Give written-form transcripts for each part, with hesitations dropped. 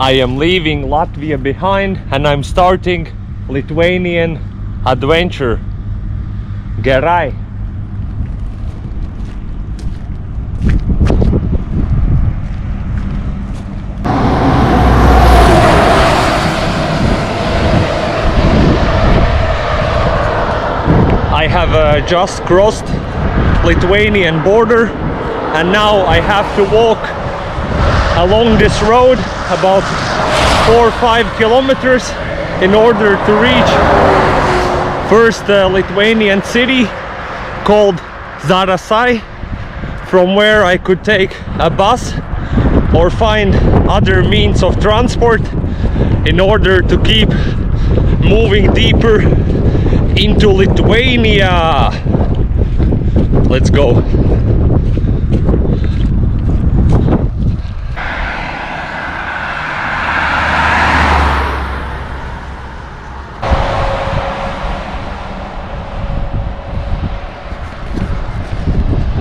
I am leaving Latvia behind and I'm starting Lithuanian adventure. Gerai. I have just crossed Lithuanian border and now I have to walk along this road about 4 or 5 kilometers in order to reach first Lithuanian city called Zarasai, from where I could take a bus or find other means of transport in order to keep moving deeper into Lithuania. Let's go.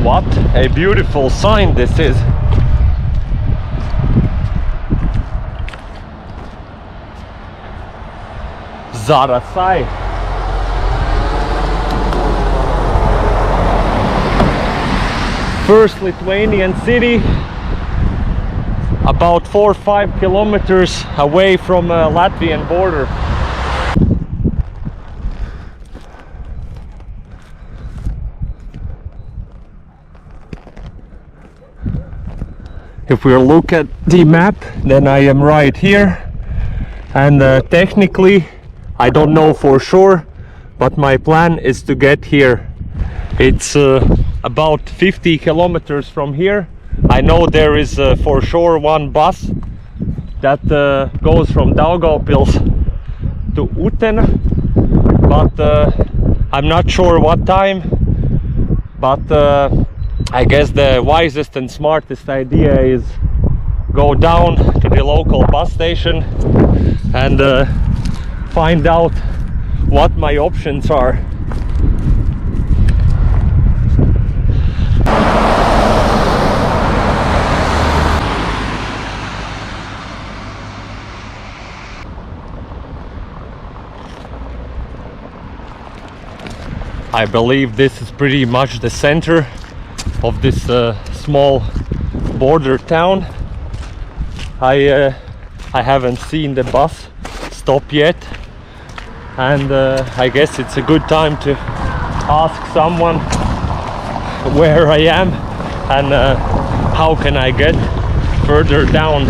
What a beautiful sign this is. Zarasai. First Lithuanian city, about 4 or 5 kilometers away from Latvian border. If we look at the map, then I am right here, and technically I don't know for sure, but my plan is to get here. It's about 50 kilometers from here. I know there is for sure one bus that goes from Daugavpils to Utena, but I'm not sure what time. But I guess the wisest and smartest idea is go down to the local bus station and find out what my options are. I believe this is pretty much the center of this small border town. I haven't seen the bus stop yet, and I guess it's a good time to ask someone where I am and how can I get further down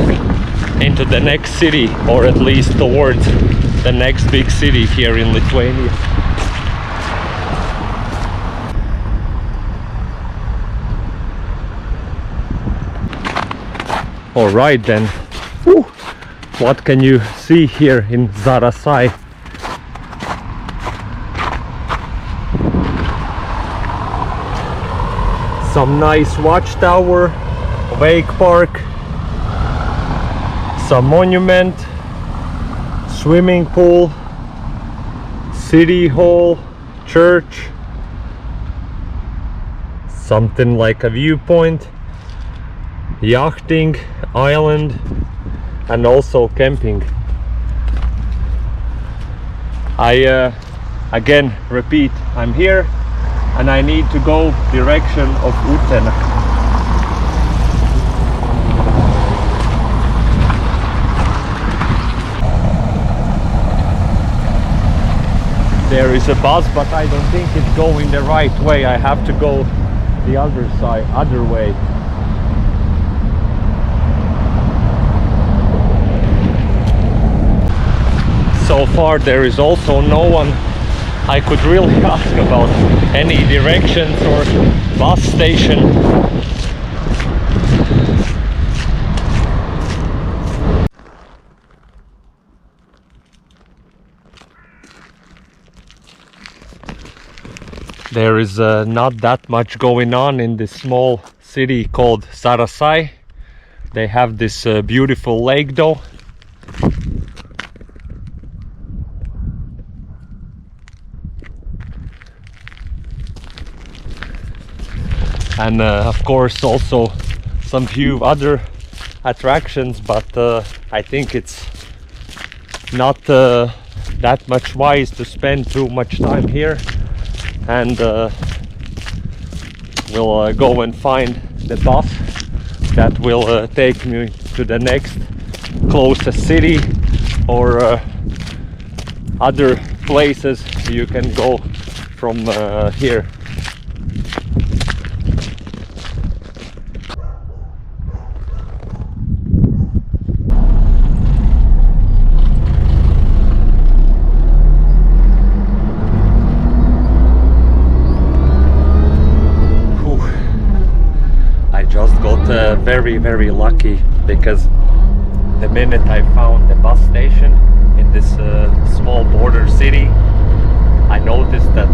into the next city, or at least towards the next big city here in Lithuania. Alright then, whew. What can you see here in Zarasai? Some nice watchtower, wake park, some monument, swimming pool, city hall, church, something like a viewpoint, yachting, island, and also camping. I again repeat, I'm here and I need to go direction of Utena. There is a bus, but I don't think it's going the right way. I have to go the other side, other way. So far there is also no one I could really ask about any directions or bus station. There is not that much going on in this small city called Zarasai. They have this beautiful lake though. And of course also some few other attractions, but I think it's not that much wise to spend too much time here, and we'll go and find the bus that will take me to the next closest city, or other places you can go from here. Very lucky, because the minute I found the bus station in this small border city, I noticed that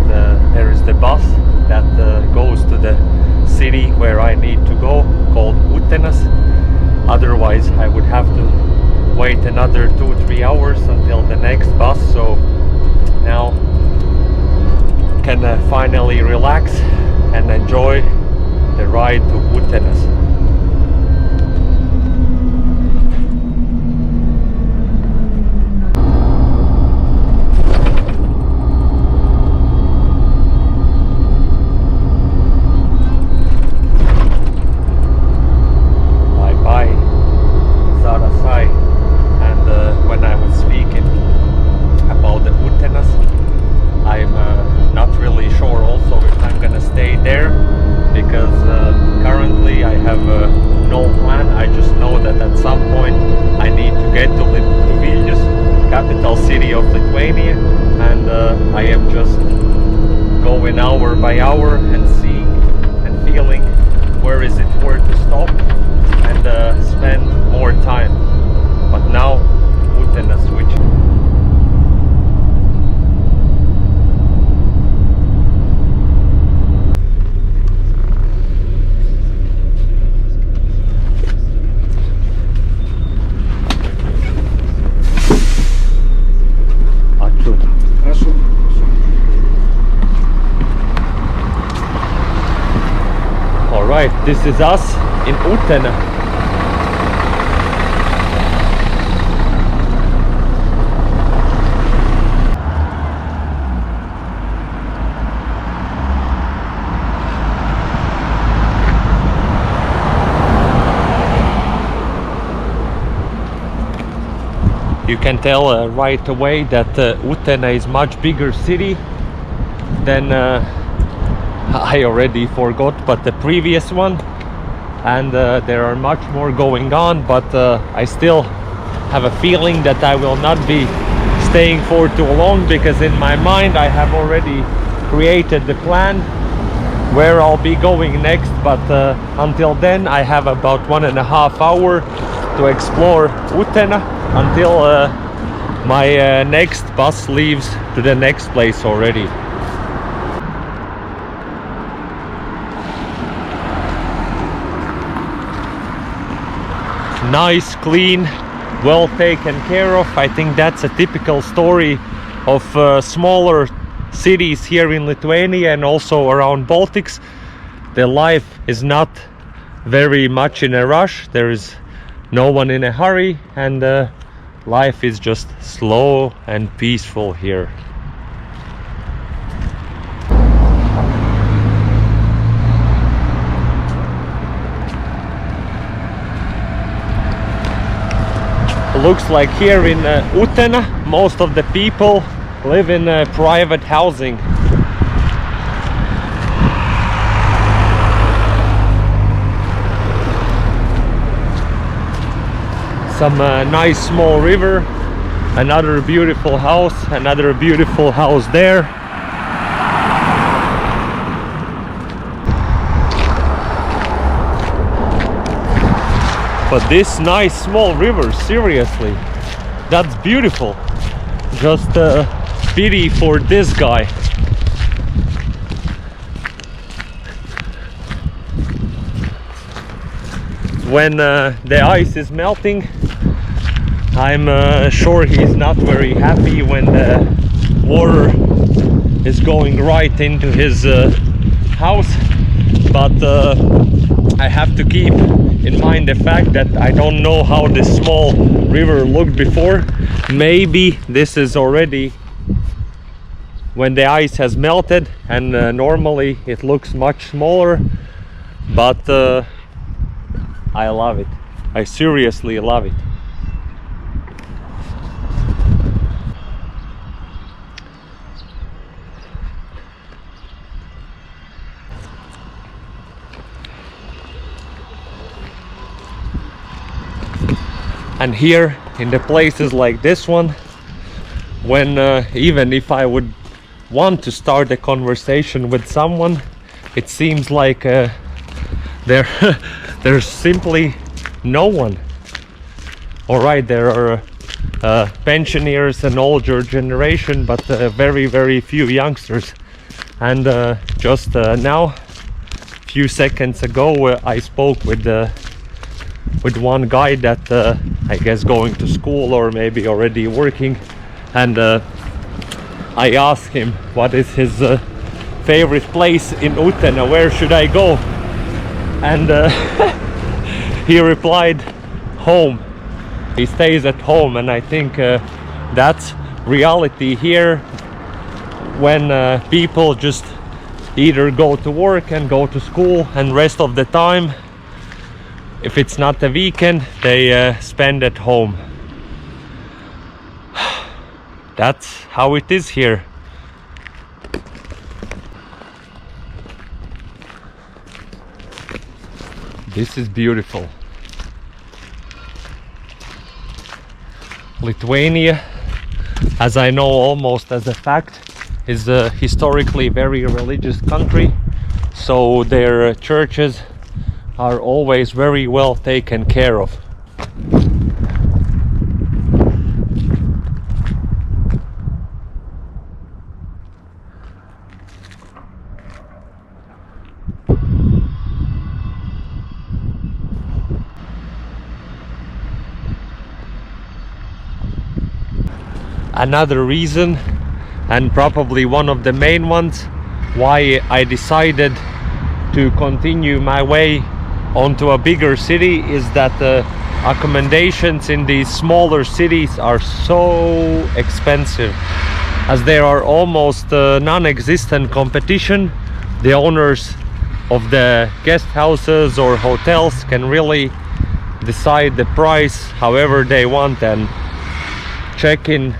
there is the bus that goes to the city where I need to go, called Utena. Otherwise I would have to wait another 2-3 hours until the next bus. So now I can finally relax and enjoy the ride to Utena. Zarasai. And when I was speaking about the Utena, I'm not really sure also if I'm gonna stay there, because currently I have no plan. I just know that at some point I need to get to Vilnius, capital city of Lithuania, and I am just going hour by hour and seeing and feeling where is it worth to stop and spend more time. But now Utena switch. Alright, this is us in Utena. You can tell right away that Utena is much bigger city than I already forgot, but the previous one, and there are much more going on, but I still have a feeling that I will not be staying for too long, because in my mind I have already created the plan where I'll be going next, but until then I have about 1.5 hours to explore Utena until my next bus leaves to the next place already. Nice, clean, well taken care of. I think that's a typical story of smaller cities here in Lithuania and also around Baltics. The life is not very much in a rush. There is no one in a hurry, and life is just slow and peaceful here. Looks like here in Utena most of the people live in private housing. Some nice small river, another beautiful house there. But this nice small river, seriously, that's beautiful. Just pity for this guy. When the ice is melting, I'm sure he's not very happy when the water is going right into his house, but I have to keep in mind the fact that I don't know how this small river looked before. Maybe this is already when the ice has melted, and normally it looks much smaller, but I love it. I seriously love it. And here in the places like this one, when even if I would want to start a conversation with someone, it seems like there's simply no one. All right, there are pensioners and older generation, but very few youngsters. And just now, a few seconds ago, I spoke with one guy that I guess going to school or maybe already working, and I asked him what is his favorite place in Utena, where should I go, and he replied, home. He stays at home, and I think that's reality here, when people just either go to work and go to school, and rest of the time, if it's not the weekend, they spend at home. That's how it is here. This is beautiful. Lithuania, as I know almost as a fact, is a historically very religious country, so their churches are always very well taken care of. Another reason, and probably one of the main ones, why I decided to continue my way onto a bigger city is that the accommodations in these smaller cities are so expensive. As there are almost non-existent competition, the owners of the guest houses or hotels can really decide the price however they want. And checking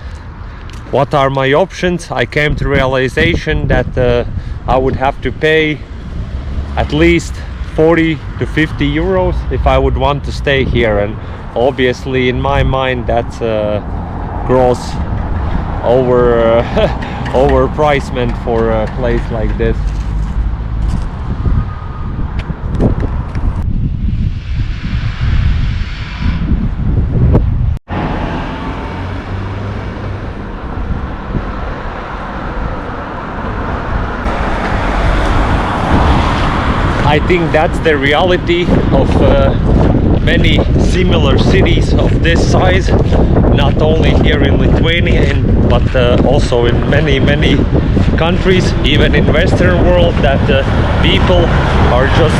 what are my options, I came to realization that I would have to pay at least 40 to 50 euros if I would want to stay here, and obviously in my mind that's gross overpricement for a place like this. I think that's the reality of many similar cities of this size, not only here in Lithuania but also in many countries, even in Western world, that people are just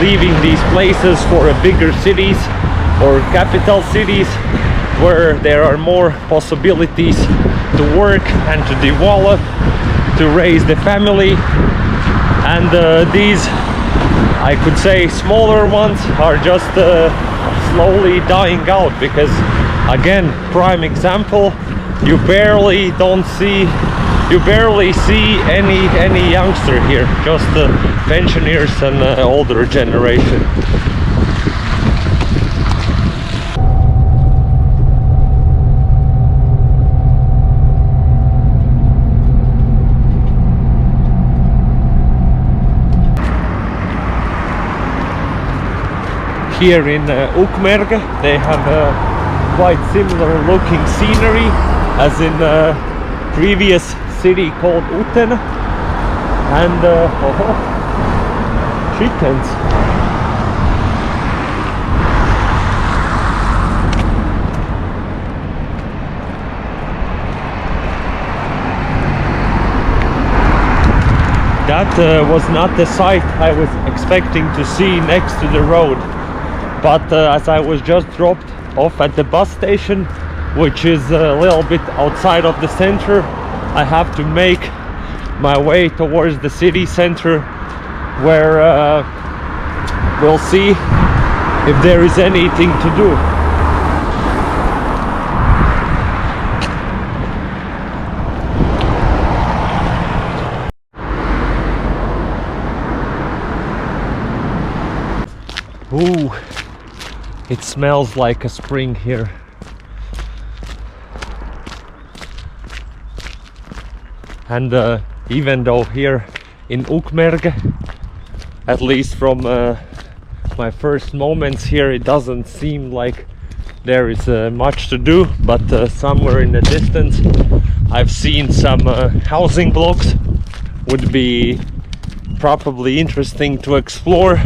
leaving these places for bigger cities or capital cities where there are more possibilities to work and to develop, to raise the family. And these, I could say, smaller ones are just slowly dying out, because again, prime example, you barely see any youngster here, just pensioners and older generation. Here in Ukmergė, they have quite similar looking scenery as in previous city called Utena, and chickens. That was not the sight I was expecting to see next to the road. but as I was just dropped off at the bus station, which is a little bit outside of the center, I have to make my way towards the city center, where we'll see if there is anything to do. Ooh, it smells like a spring here. And even though here in Ukmergė, at least from my first moments here, it doesn't seem like there is much to do, but somewhere in the distance I've seen some housing blocks. Would be probably interesting to explore,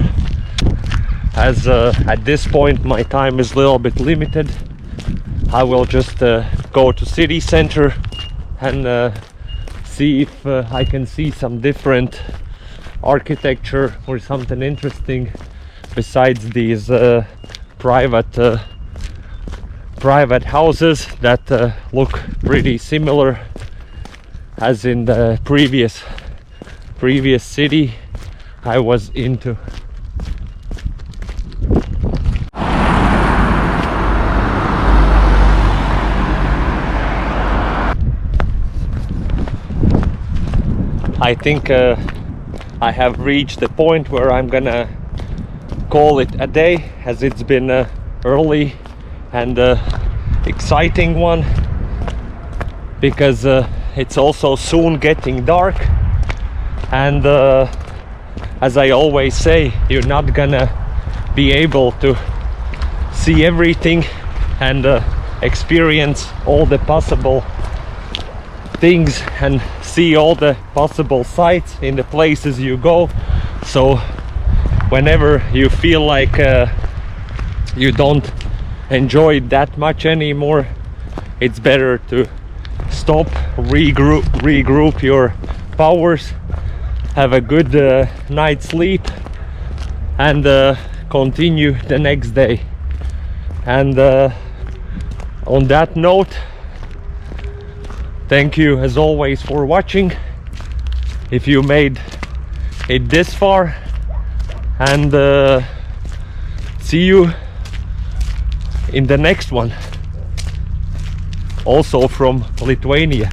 as at this point my time is a little bit limited. I will just go to city center and see if I can see some different architecture or something interesting besides these private houses that look pretty similar as in the previous city I was into. I think I have reached the point where I'm gonna call it a day, as it's been early and exciting one, because it's also soon getting dark, and as I always say, you're not gonna be able to see everything and experience all the possible things and see all the possible sights in the places you go. So whenever you feel like you don't enjoy it that much anymore, it's better to stop, regroup your powers, have a good night's sleep, and continue the next day. And on that note, thank you as always for watching, if you made it this far, and see you in the next one, also from Lithuania.